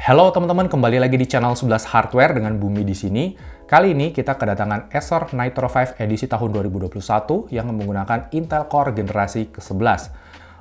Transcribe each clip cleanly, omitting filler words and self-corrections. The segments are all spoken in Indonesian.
Halo teman-teman, kembali lagi di channel 11 Hardware dengan Bumi di sini. Kali ini kita kedatangan Acer Nitro 5 edisi tahun 2021 yang menggunakan Intel Core generasi ke-11.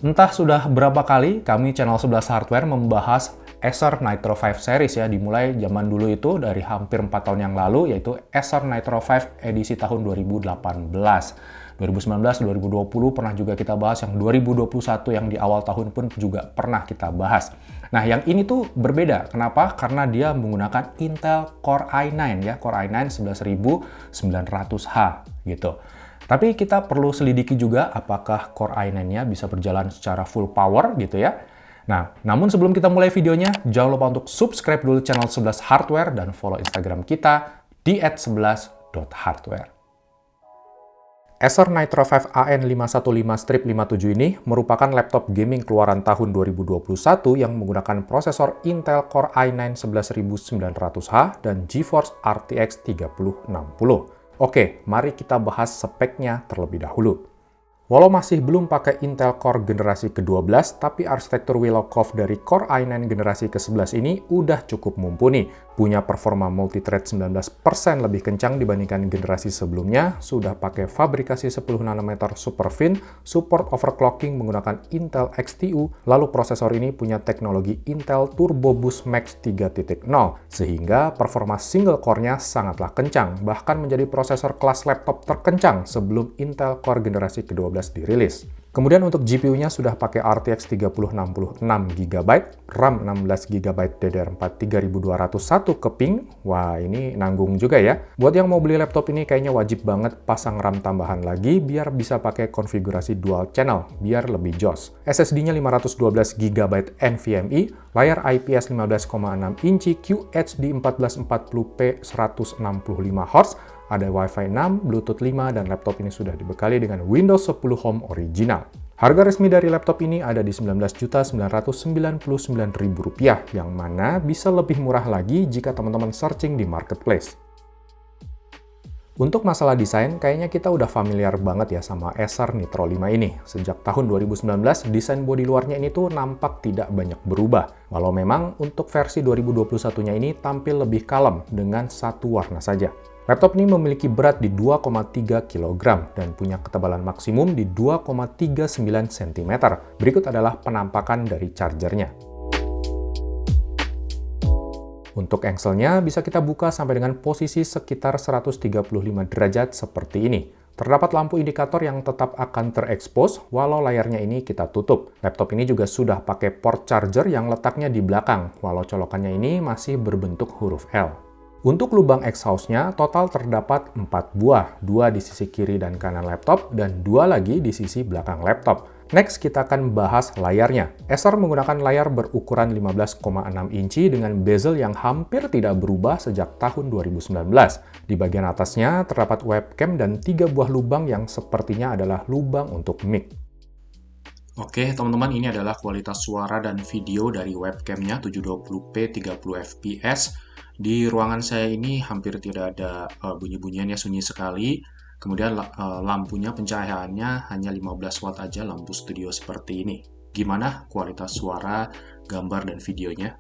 Entah sudah berapa kali kami channel 11 Hardware membahas Acer Nitro 5 series ya, dimulai zaman dulu itu dari hampir 4 tahun yang lalu, yaitu Acer Nitro 5 edisi tahun 2018. 2019, 2020 pernah juga kita bahas, yang 2021 yang di awal tahun pun juga pernah kita bahas. Nah, yang ini tuh berbeda. Kenapa? Karena dia menggunakan Intel Core i9 ya, Core i9 11900H gitu. Tapi kita perlu selidiki juga apakah Core i9-nya bisa berjalan secara full power gitu ya. Nah, namun sebelum kita mulai videonya, jangan lupa untuk subscribe dulu channel 11 Hardware dan follow Instagram kita di @11.hardware. Acer Nitro 5 AN515-57 ini merupakan laptop gaming keluaran tahun 2021 yang menggunakan prosesor Intel Core i9 11900H dan GeForce RTX 3060. Oke, mari kita bahas speknya terlebih dahulu. Walau masih belum pakai Intel Core generasi ke-12, tapi arsitektur Willow-Cove dari Core i9 generasi ke-11 ini udah cukup mumpuni. Punya performa multithread 19% lebih kencang dibandingkan generasi sebelumnya, sudah pakai fabrikasi 10 nm SuperFin, support overclocking menggunakan Intel XTU, lalu prosesor ini punya teknologi Intel Turbo Boost Max 3.0, sehingga performa single core-nya sangatlah kencang, bahkan menjadi prosesor kelas laptop terkencang sebelum Intel Core generasi ke-12 dirilis. Kemudian untuk GPU-nya sudah pakai RTX 3060 6GB, RAM 16GB DDR4 3201 keping. Wah, ini nanggung juga ya. Buat yang mau beli laptop ini kayaknya wajib banget pasang RAM tambahan lagi biar bisa pakai konfigurasi dual channel, biar lebih jos. SSD-nya 512GB NVMe, layar IPS 15,6 inci QHD 1440p 165Hz, ada Wi-Fi 6, Bluetooth 5, dan laptop ini sudah dibekali dengan Windows 10 Home original. Harga resmi dari laptop ini ada di Rp19.999.000, yang mana bisa lebih murah lagi jika teman-teman searching di marketplace. Untuk masalah desain, kayaknya kita udah familiar banget ya sama Acer Nitro 5 ini. Sejak tahun 2019, desain bodi luarnya ini tuh nampak tidak banyak berubah. Walau memang untuk versi 2021-nya ini tampil lebih kalem dengan satu warna saja. Laptop ini memiliki berat di 2,3 kg dan punya ketebalan maksimum di 2,39 cm. Berikut adalah penampakan dari chargernya. Untuk engselnya bisa kita buka sampai dengan posisi sekitar 135 derajat seperti ini. Terdapat lampu indikator yang tetap akan terekspos walau layarnya ini kita tutup. Laptop ini juga sudah pakai port charger yang letaknya di belakang, walau colokannya ini masih berbentuk huruf L. Untuk lubang exhaust-nya total terdapat 4 buah, 2 di sisi kiri dan kanan laptop, dan 2 lagi di sisi belakang laptop. Next, kita akan bahas layarnya. Acer menggunakan layar berukuran 15,6 inci dengan bezel yang hampir tidak berubah sejak tahun 2019. Di bagian atasnya terdapat webcam dan 3 buah lubang yang sepertinya adalah lubang untuk mic. Oke, teman-teman, ini adalah kualitas suara dan video dari webcamnya 720p 30fps. Di ruangan saya ini hampir tidak ada bunyi-bunyian ya, sunyi sekali. Kemudian lampunya, pencahayaannya hanya 15 watt aja, lampu studio seperti ini. Gimana kualitas suara, gambar, dan videonya?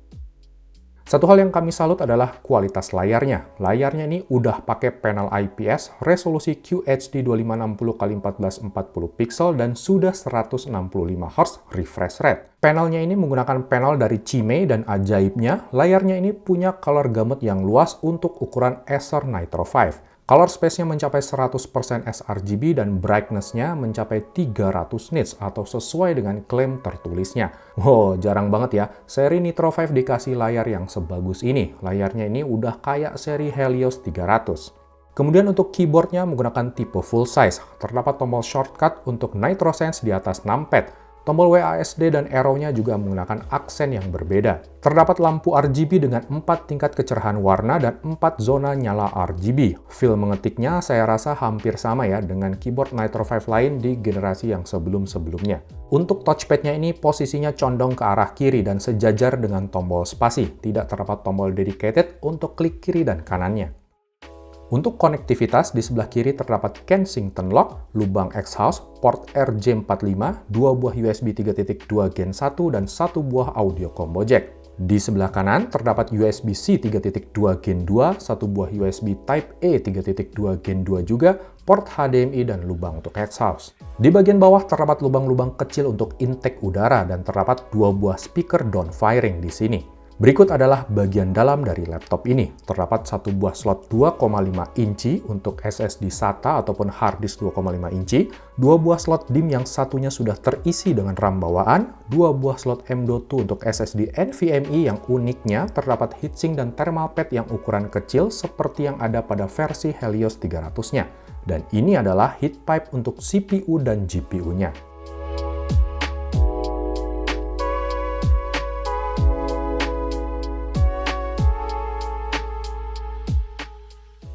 Satu hal yang kami salut adalah kualitas layarnya. Layarnya ini udah pakai panel IPS, resolusi QHD 2560x1440 pixel, dan sudah 165Hz refresh rate. Panelnya ini menggunakan panel dari Cime, dan ajaibnya, layarnya ini punya color gamut yang luas untuk ukuran Acer Nitro 5. Color space-nya mencapai 100% sRGB dan brightness-nya mencapai 300 nits atau sesuai dengan klaim tertulisnya. Wow, jarang banget ya, seri Nitro 5 dikasih layar yang sebagus ini. Layarnya ini udah kayak seri Helios 300. Kemudian untuk keyboard-nya menggunakan tipe full size. Terdapat tombol shortcut untuk Nitro Sense di atas numpad. Tombol WASD dan arrow-nya juga menggunakan aksen yang berbeda. Terdapat lampu RGB dengan 4 tingkat kecerahan warna dan 4 zona nyala RGB. Feel mengetiknya saya rasa hampir sama ya dengan keyboard Nitro 5 lain di generasi yang sebelum-sebelumnya. Untuk touchpad-nya ini posisinya condong ke arah kiri dan sejajar dengan tombol spasi. Tidak terdapat tombol dedicated untuk klik kiri dan kanannya. Untuk konektivitas, di sebelah kiri terdapat Kensington Lock, lubang exhaust, port RJ45, 2 buah USB 3.2 Gen 1, dan 1 buah audio combo jack. Di sebelah kanan terdapat USB-C 3.2 Gen 2, satu buah USB Type-A 3.2 Gen 2 juga, port HDMI dan lubang untuk exhaust. Di bagian bawah terdapat lubang-lubang kecil untuk intake udara dan terdapat dua buah speaker downfiring di sini. Berikut adalah bagian dalam dari laptop ini. Terdapat satu buah slot 2,5 inci untuk SSD SATA ataupun hard disk 2,5 inci, dua buah slot DIMM yang satunya sudah terisi dengan RAM bawaan, dua buah slot M.2 untuk SSD NVMe yang uniknya terdapat heatsink dan thermal pad yang ukuran kecil seperti yang ada pada versi Helios 300-nya. Dan ini adalah heat pipe untuk CPU dan GPU-nya.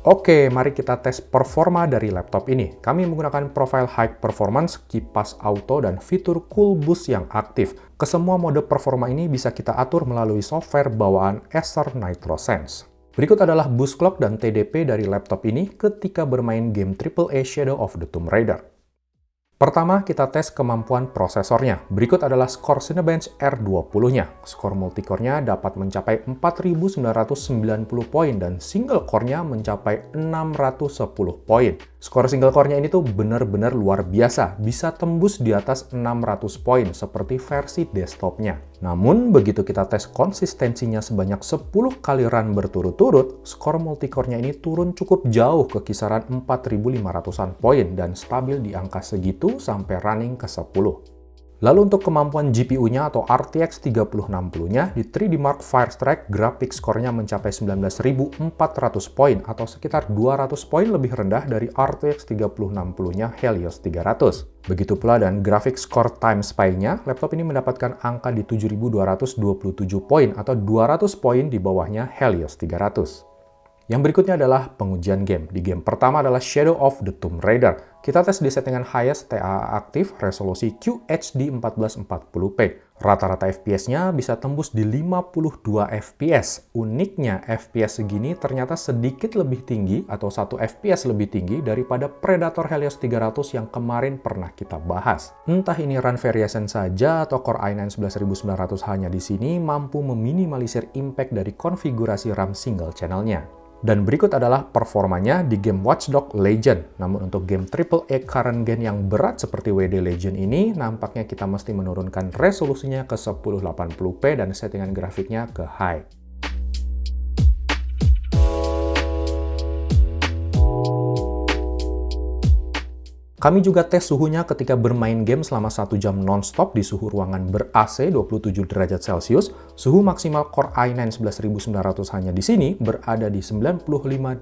Oke, mari kita tes performa dari laptop ini. Kami menggunakan profile high performance, kipas auto, dan fitur cool boost yang aktif. Kesemua mode performa ini bisa kita atur melalui software bawaan Acer NitroSense. Berikut adalah boost clock dan TDP dari laptop ini ketika bermain game AAA Shadow of the Tomb Raider. Pertama, kita tes kemampuan prosesornya. Berikut adalah skor Cinebench R20-nya. Skor multicore-nya dapat mencapai 4.990 poin dan single core-nya mencapai 610 poin. Skor single core-nya ini tuh benar-benar luar biasa, bisa tembus di atas 600 poin seperti versi desktop-nya. Namun, begitu kita tes konsistensinya sebanyak 10 kali run berturut-turut, skor multicore-nya ini turun cukup jauh ke kisaran 4.500-an poin dan stabil di angka segitu sampai running ke 10. Lalu untuk kemampuan GPU-nya atau RTX 3060-nya, di 3D Mark Firestrike grafik skornya mencapai 19.400 poin atau sekitar 200 poin lebih rendah dari RTX 3060-nya Helios 300. Begitu pula dan grafik skor Time Spy-nya, laptop ini mendapatkan angka di 7.227 poin atau 200 poin di bawahnya Helios 300. Yang berikutnya adalah pengujian game. Di game pertama adalah Shadow of the Tomb Raider. Kita tes di settingan highest TAA aktif, resolusi QHD 1440p. Rata-rata FPS-nya bisa tembus di 52 FPS. Uniknya, FPS segini ternyata sedikit lebih tinggi atau 1 FPS lebih tinggi daripada Predator Helios 300 yang kemarin pernah kita bahas. Entah ini run variation saja atau Core i9 11900 hanya di sini mampu meminimalisir impact dari konfigurasi RAM single channel-nya. Dan berikut adalah performanya di game Watch Dogs Legion. Namun untuk game AAA current gen yang berat seperti WD Legion ini, nampaknya kita mesti menurunkan resolusinya ke 1080p dan settingan grafiknya ke high. Kami juga tes suhunya ketika bermain game selama 1 jam non-stop di suhu ruangan ber-AC 27 derajat Celcius. Suhu maksimal Core i9 11900 hanya di sini berada di 95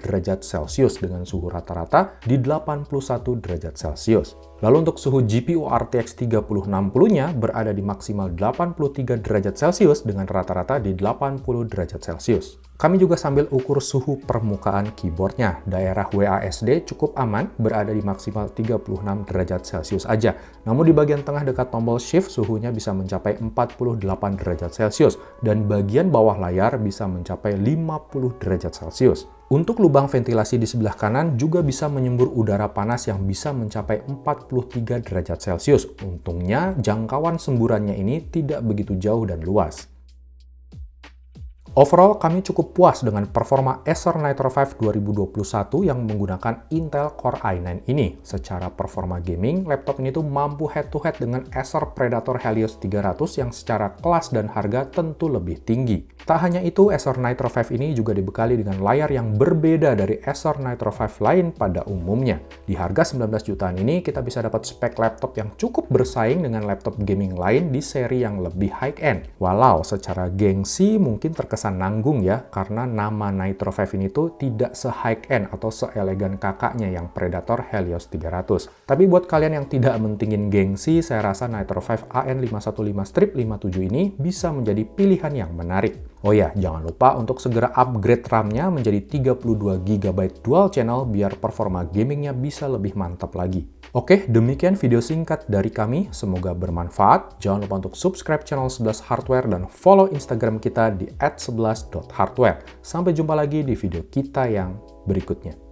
derajat Celcius dengan suhu rata-rata di 81 derajat Celcius. Lalu untuk suhu GPU RTX 3060-nya berada di maksimal 83 derajat Celcius dengan rata-rata di 80 derajat Celcius. Kami juga sambil ukur suhu permukaan keyboardnya. Daerah WASD cukup aman, berada di maksimal 36 derajat Celcius aja. Namun di bagian tengah dekat tombol Shift, suhunya bisa mencapai 48 derajat Celcius, dan bagian bawah layar bisa mencapai 50 derajat Celcius. Untuk lubang ventilasi di sebelah kanan juga bisa menyembur udara panas yang bisa mencapai 43 derajat Celcius. Untungnya, jangkauan semburannya ini tidak begitu jauh dan luas. Overall, kami cukup puas dengan performa Acer Nitro 5 2021 yang menggunakan Intel Core i9 ini. Secara performa gaming, laptop ini tuh mampu head-to-head dengan Acer Predator Helios 300 yang secara kelas dan harga tentu lebih tinggi. Tak hanya itu, Acer Nitro 5 ini juga dibekali dengan layar yang berbeda dari Acer Nitro 5 lain pada umumnya. Di harga 19 jutaan ini, kita bisa dapat spek laptop yang cukup bersaing dengan laptop gaming lain di seri yang lebih high-end. Walau secara gengsi mungkin terkesan nanggung ya, karena nama Nitro 5 ini tuh tidak se-high-end atau se-elegan kakaknya yang Predator Helios 300. Tapi buat kalian yang tidak mentingin gengsi, saya rasa Nitro 5 AN515/57 ini bisa menjadi pilihan yang menarik. Oh ya, jangan lupa untuk segera upgrade RAM-nya menjadi 32 GB dual channel biar performa gamingnya bisa lebih mantap lagi. Oke, demikian video singkat dari kami. Semoga bermanfaat. Jangan lupa untuk subscribe channel 11 Hardware dan follow Instagram kita di @11.hardware. Sampai jumpa lagi di video kita yang berikutnya.